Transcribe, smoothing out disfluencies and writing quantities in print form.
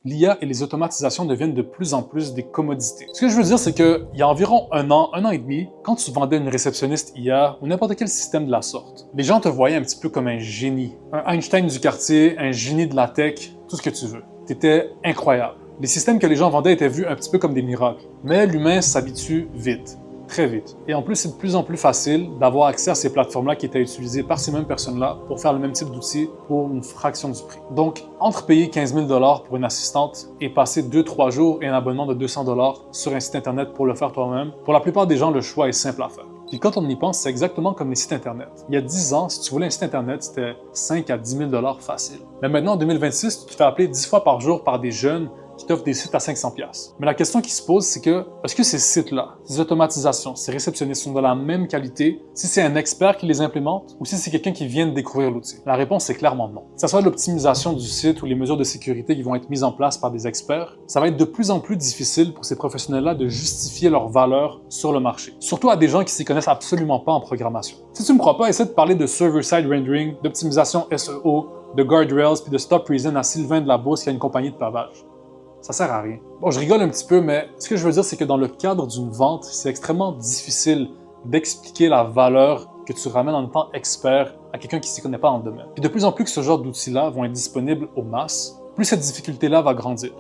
l'IA et les automatisations deviennent de plus en plus des commodités. Ce que je veux dire, c'est qu'il y a environ un an et demi, quand tu vendais une réceptionniste IA ou n'importe quel système de la sorte, les gens te voyaient un petit peu comme un génie, un Einstein du quartier, un génie de la tech, tout ce que tu veux. T'étais incroyable. Les systèmes que les gens vendaient étaient vus un petit peu comme des miracles. Mais l'humain s'habitue vite. Très vite. Et en plus, c'est de plus en plus facile d'avoir accès à ces plateformes-là qui étaient utilisées par ces mêmes personnes-là pour faire le même type d'outils pour une fraction du prix. Donc, entre payer 15 000 $ pour une assistante et passer 2-3 jours et un abonnement de 200 $ sur un site Internet pour le faire toi-même, pour la plupart des gens, le choix est simple à faire. Puis quand on y pense, c'est exactement comme les sites Internet. Il y a 10 ans, si tu voulais un site Internet, c'était 5 à 10 000 $ facile. Mais maintenant, en 2026, tu te fais appeler 10 fois par jour par des jeunes qui t'offrent des sites à 500$. Mais la question qui se pose, c'est que, est-ce que ces sites-là, ces automatisations, ces réceptionnistes sont de la même qualité si c'est un expert qui les implémente ou si c'est quelqu'un qui vient de découvrir l'outil? La réponse est clairement non. Que ce soit l'optimisation du site ou les mesures de sécurité qui vont être mises en place par des experts, ça va être de plus en plus difficile pour ces professionnels-là de justifier leur valeur sur le marché. Surtout à des gens qui s'y connaissent absolument pas en programmation. Si tu me crois pas, essaie de parler de server-side rendering, d'optimisation SEO, de guardrails puis de stop reason à Sylvain de la Beauce qui a une compagnie de pavage. Ça sert à rien. Bon, je rigole un petit peu, mais ce que je veux dire, c'est que dans le cadre d'une vente, c'est extrêmement difficile d'expliquer la valeur que tu ramènes en étant expert à quelqu'un qui ne s'y connaît pas en domaine. Et de plus en plus que ce genre d'outils-là vont être disponibles aux masses, plus cette difficulté-là va grandir.